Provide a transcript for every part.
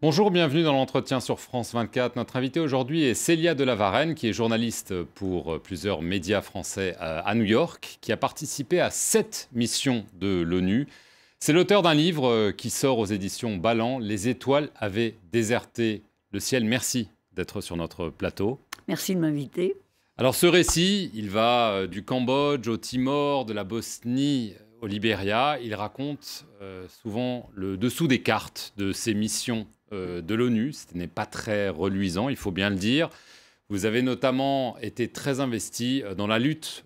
Bonjour, bienvenue dans l'entretien sur France 24. Notre invité aujourd'hui est Célia de La Varenne, qui est journaliste pour plusieurs médias français à New York, qui a participé à 7 missions de l'ONU. C'est l'auteur d'un livre qui sort aux éditions Ballant, Les étoiles avaient déserté le ciel. Merci d'être sur notre plateau. Merci de m'inviter. Alors ce récit, il va du Cambodge au Timor, de la Bosnie au Libéria. Il raconte souvent le dessous des cartes de ces missions de l'ONU. Ce n'est pas très reluisant, il faut bien le dire. Vous avez notamment été très investi dans la lutte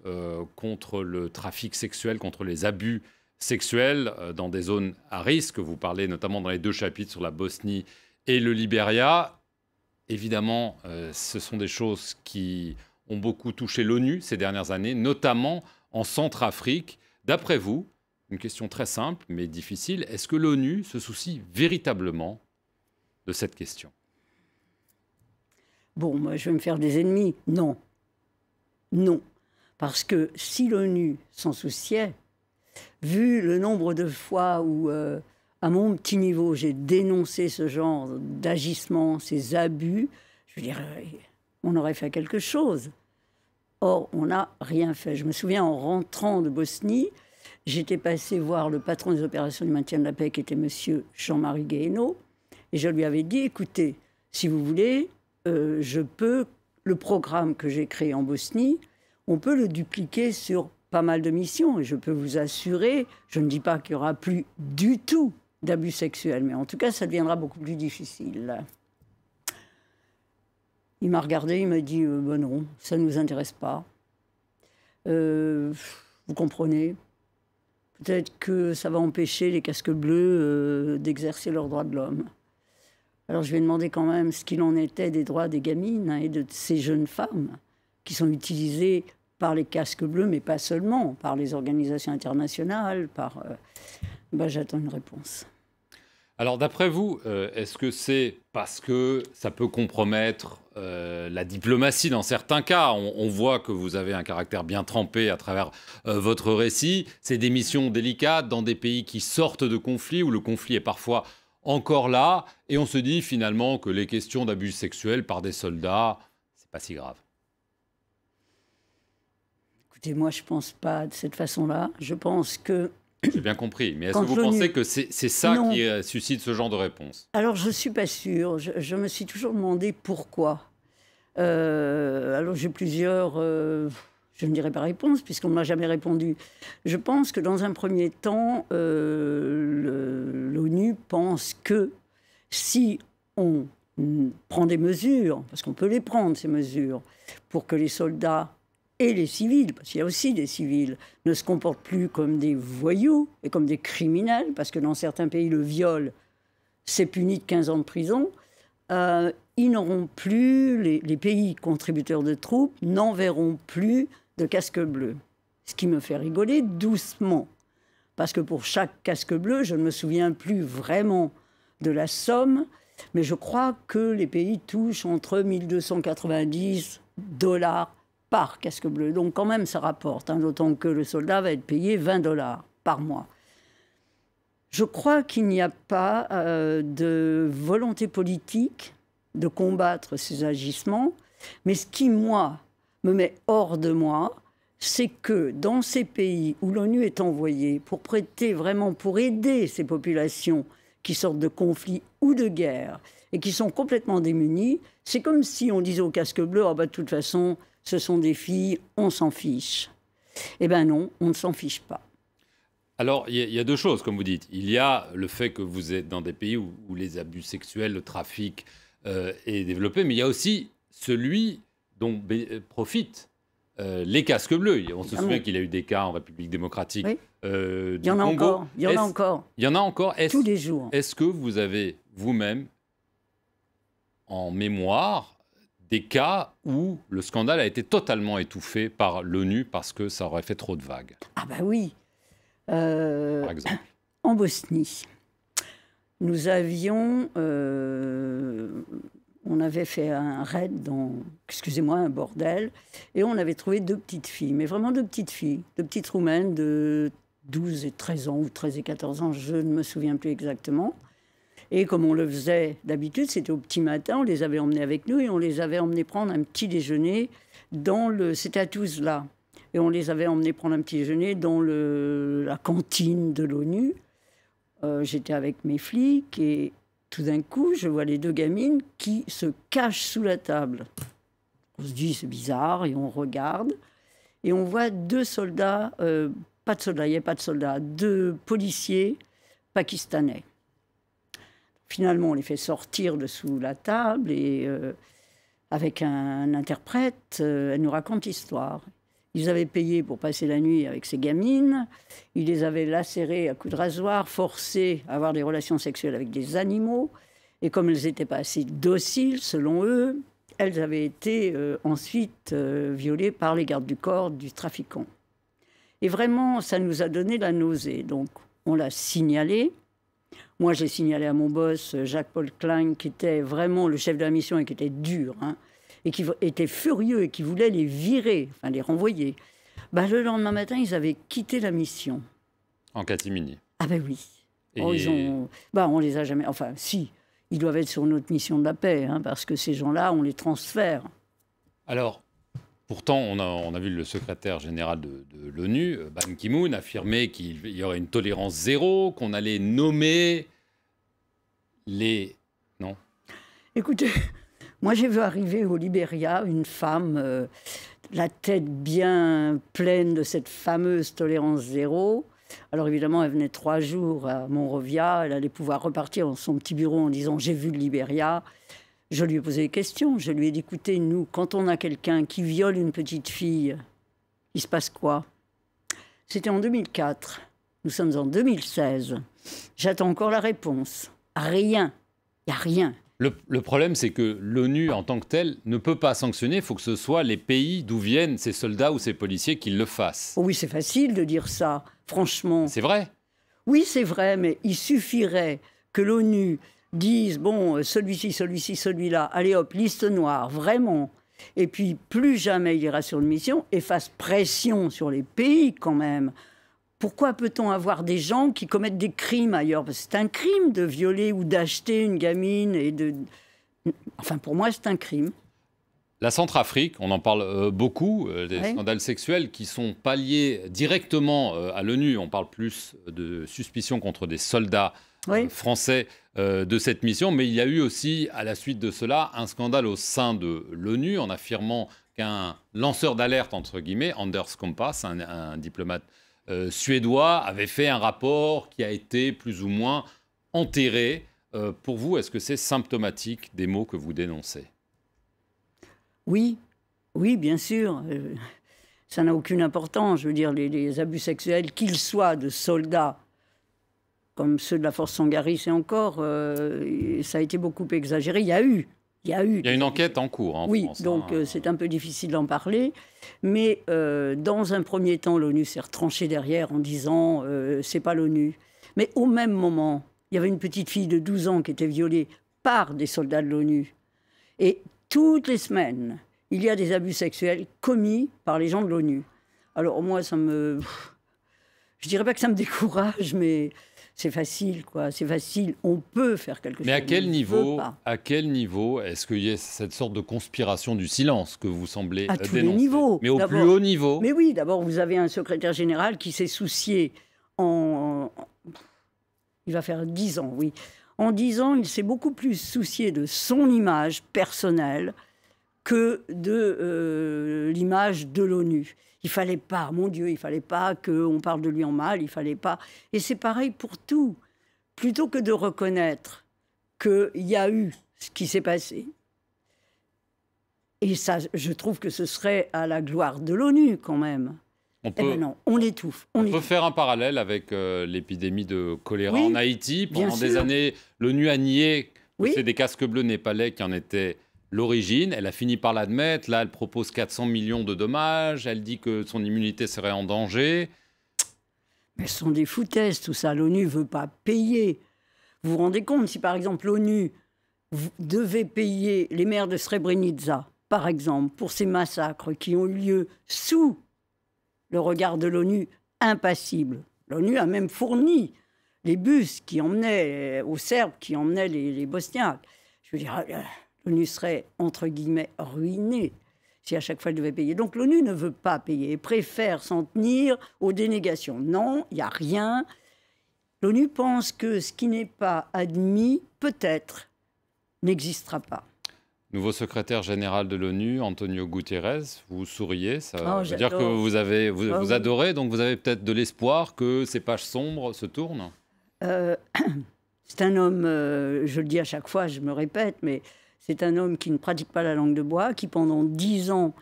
contre le trafic sexuel, contre les abus sexuels dans des zones à risque. Vous parlez notamment dans les 2 chapitres sur la Bosnie et le Libéria. Évidemment, ce sont des choses qui ont beaucoup touché l'ONU ces dernières années, notamment en Centrafrique. D'après vous, une question très simple mais difficile, est-ce que l'ONU se soucie véritablement de cette question? Bon, moi, je vais me faire des ennemis. Non. Non. Parce que si l'ONU s'en souciait, vu le nombre de fois où, à mon petit niveau, j'ai dénoncé ce genre d'agissement, ces abus, je veux dire, on aurait fait quelque chose. Or, on n'a rien fait. Je me souviens, en rentrant de Bosnie, j'étais passé voir le patron des opérations du maintien de la paix, qui était M. Jean-Marie Guéhenno, et je lui avais dit, écoutez, si vous voulez, le programme que j'ai créé en Bosnie, on peut le dupliquer sur pas mal de missions. Et je peux vous assurer, je ne dis pas qu'il n'y aura plus du tout d'abus sexuels, mais en tout cas, ça deviendra beaucoup plus difficile. Il m'a regardé, il m'a dit, ben non, ça ne nous intéresse pas. Vous comprenez, peut-être que ça va empêcher les casques bleus d'exercer leurs droits de l'homme. Alors je lui ai demandé quand même ce qu'il en était des droits des gamines et de ces jeunes femmes qui sont utilisées par les casques bleus, mais pas seulement, par les organisations internationales, j'attends une réponse. Alors d'après vous, est-ce que c'est parce que ça peut compromettre la diplomatie dans certains cas? On voit que vous avez un caractère bien trempé à travers votre récit. C'est des missions délicates dans des pays qui sortent de conflits, où le conflit est parfois encore là, et on se dit finalement que les questions d'abus sexuels par des soldats, c'est pas si grave. Écoutez, moi je pense pas de cette façon-là. Je pense que... J'ai bien compris, mais est-ce que vous pensez que c'est ça qui suscite ce genre de réponse? Alors je suis pas sûre. Je me suis toujours demandé pourquoi. Alors j'ai plusieurs... je ne dirais pas réponse, puisqu'on ne m'a jamais répondu. Je pense que dans un premier temps, l'ONU pense que si on prend des mesures, parce qu'on peut les prendre, ces mesures, pour que les soldats et les civils, parce qu'il y a aussi des civils, ne se comportent plus comme des voyous et comme des criminels, parce que dans certains pays, le viol, c'est puni de 15 ans de prison, ils n'auront plus, les pays contributeurs de troupes n'enverront plus de casque bleu. Ce qui me fait rigoler doucement. Parce que pour chaque casque bleu, je ne me souviens plus vraiment de la somme, mais je crois que les pays touchent entre 1 290 $ par casque bleu. Donc quand même, ça rapporte, d'autant que le soldat va être payé 20 $ par mois. Je crois qu'il n'y a pas de volonté politique de combattre ces agissements, mais ce qui, moi, me met hors de moi, c'est que dans ces pays où l'ONU est envoyée pour pour aider ces populations qui sortent de conflits ou de guerres et qui sont complètement démunies, c'est comme si on disait aux casques bleus, de toute façon, ce sont des filles, on s'en fiche. Eh bien non, on ne s'en fiche pas. Alors, il y a 2 choses, comme vous dites. Il y a le fait que vous êtes dans des pays où les abus sexuels, le trafic est développé, mais il y a aussi celui dont profitent les casques bleus. On se souvient qu'il y a eu des cas en République démocratique du Congo. Il y en a encore. Il y en a encore. Tous les jours. Est-ce que vous avez vous-même en mémoire des cas où le scandale a été totalement étouffé par l'ONU parce que ça aurait fait trop de vagues? Ah bah oui. Par exemple. En Bosnie, nous avions... on avait fait un raid dans, excusez-moi, un bordel, et on avait trouvé 2 petites filles, mais vraiment 2 petites filles, 2 petites roumaines de 12 et 13 ans, ou 13 et 14 ans, je ne me souviens plus exactement. Et comme on le faisait d'habitude, c'était au petit matin, on les avait emmenés avec nous et on les avait emmenés prendre un petit déjeuner c'était à Tuzla. Et on les avait emmenés prendre un petit déjeuner dans la cantine de l'ONU. J'étais avec mes flics et tout d'un coup, je vois les 2 gamines qui se cachent sous la table. On se dit, c'est bizarre, et on regarde. Et on voit 2 soldats, pas de soldats, il n'y avait pas de soldats, 2 policiers pakistanais. Finalement, on les fait sortir de sous la table et avec un interprète, elle nous raconte l'histoire. Ils avaient payé pour passer la nuit avec ces gamines. Ils les avaient lacérées à coups de rasoir, forcées à avoir des relations sexuelles avec des animaux. Et comme elles n'étaient pas assez dociles, selon eux, elles avaient été ensuite violées par les gardes du corps du trafiquant. Et vraiment, ça nous a donné la nausée. Donc, on l'a signalé. Moi, j'ai signalé à mon boss, Jacques-Paul Klein, qui était vraiment le chef de la mission et qui était dur, hein, et qui était furieux et qui voulait les virer, enfin les renvoyer. Le lendemain matin, ils avaient quitté la mission. En catimini. Ah ben oui. Et... on les a jamais... Enfin, si, ils doivent être sur notre mission de la paix, hein, parce que ces gens-là, on les transfère. Alors, pourtant, on a vu le secrétaire général de l'ONU, Ban Ki-moon, affirmer qu'il y aurait une tolérance zéro, qu'on allait nommer les... Non. Écoutez, moi j'ai vu arriver au Libéria une femme, la tête bien pleine de cette fameuse tolérance zéro. Alors évidemment, elle venait 3 jours à Monrovia, elle allait pouvoir repartir dans son petit bureau en disant « j'ai vu le Libéria ». Je lui ai posé des questions. Je lui ai dit, écoutez, nous, quand on a quelqu'un qui viole une petite fille, il se passe quoi? C'était en 2004. Nous sommes en 2016. J'attends encore la réponse. Rien. Il n'y a rien. Le problème, c'est que l'ONU, en tant que telle, ne peut pas sanctionner. Il faut que ce soit les pays d'où viennent ces soldats ou ces policiers qui le fassent. Oh oui, c'est facile de dire ça, franchement. C'est vrai. Oui, c'est vrai, mais il suffirait que l'ONU disent, bon, celui-ci, celui-ci, celui-là, allez hop, liste noire, vraiment. Et puis, plus jamais il ira sur une mission et fasse pression sur les pays quand même. Pourquoi peut-on avoir des gens qui commettent des crimes ailleurs? Parce que c'est un crime de violer ou d'acheter une gamine et de... Enfin, pour moi, c'est un crime. La Centrafrique, on en parle beaucoup, des scandales sexuels qui sont pas liés directement à l'ONU. On parle plus de suspicions contre des soldats français de cette mission. Mais il y a eu aussi, à la suite de cela, un scandale au sein de l'ONU en affirmant qu'un lanceur d'alerte, entre guillemets, Anders Kompass, un diplomate suédois, avait fait un rapport qui a été plus ou moins enterré. Pour vous, est-ce que c'est symptomatique des maux que vous dénoncez ? Oui, oui, bien sûr. Ça n'a aucune importance. Je veux dire, les abus sexuels, qu'ils soient de soldats, comme ceux de la force Sangaris et encore, ça a été beaucoup exagéré. Il y a une enquête en cours en France. Oui, donc c'est un peu difficile d'en parler. Mais dans un premier temps, l'ONU s'est retranchée derrière en disant c'est pas l'ONU. Mais au même moment, il y avait une petite fille de 12 ans qui était violée par des soldats de l'ONU. Et toutes les semaines, il y a des abus sexuels commis par les gens de l'ONU. Alors moi, je dirais pas que ça me décourage, mais c'est facile, quoi. C'est facile. On peut faire quelque chose. Mais à quel niveau est-ce qu'il y a cette sorte de conspiration du silence que vous semblez dénoncer? À tous les niveaux. Mais au plus haut niveau. Mais oui, d'abord, vous avez un secrétaire général qui s'est soucié il va faire 10 ans, oui. En 10 ans, il s'est beaucoup plus soucié de son image personnelle que de l'image de l'ONU. Il fallait pas, mon Dieu, il fallait pas qu'on parle de lui en mal, il fallait pas... Et c'est pareil pour tout. Plutôt que de reconnaître qu'il y a eu ce qui s'est passé, et ça, je trouve que ce serait à la gloire de l'ONU quand même. Non, on l'étouffe. On peut faire un parallèle avec l'épidémie de choléra en Haïti. Pendant des années, l'ONU a nié que c'est des casques bleus népalais qui en étaient l'origine. Elle a fini par l'admettre. Là, elle propose 400 millions de dommages. Elle dit que son immunité serait en danger. Mais ce sont des foutaises, tout ça. L'ONU ne veut pas payer. Vous vous rendez compte, si par exemple l'ONU devait payer les maires de Srebrenica, par exemple, pour ces massacres qui ont eu lieu sous le regard de l'ONU impassible. L'ONU a même fourni les bus qui emmenaient aux Serbes, qui emmenaient les Bosniaques. Je veux dire, l'ONU serait, entre guillemets, ruinée si à chaque fois elle devait payer. Donc l'ONU ne veut pas payer, elle préfère s'en tenir aux dénégations. Non, il n'y a rien. L'ONU pense que ce qui n'est pas admis, peut-être, n'existera pas. Nouveau secrétaire général de l'ONU, Antonio Guterres, vous souriez, ça veut dire que vous adorez, donc vous avez peut-être de l'espoir que ces pages sombres se tournent. C'est un homme, je le dis à chaque fois, je me répète, mais c'est un homme qui ne pratique pas la langue de bois, qui pendant 10 ans,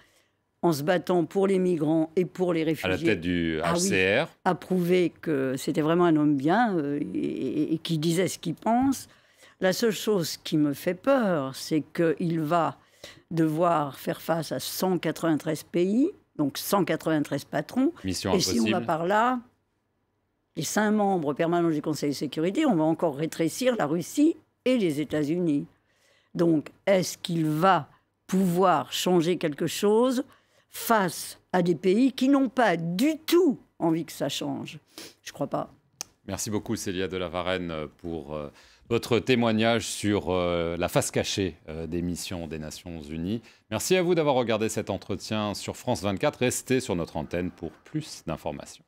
en se battant pour les migrants et pour les réfugiés, à la tête du HCR, a prouvé que c'était vraiment un homme bien et qui disait ce qu'il pense. La seule chose qui me fait peur, c'est qu'il va devoir faire face à 193 pays, donc 193 patrons. Mission et impossible. si on va par là, les 5 membres permanents du Conseil de sécurité, on va encore rétrécir la Russie et les États-Unis. Donc, est-ce qu'il va pouvoir changer quelque chose face à des pays qui n'ont pas du tout envie que ça change? Je ne crois pas. Merci beaucoup Célia de la Varenne pour votre témoignage sur la face cachée des missions des Nations Unies. Merci à vous d'avoir regardé cet entretien sur France 24. Restez sur notre antenne pour plus d'informations.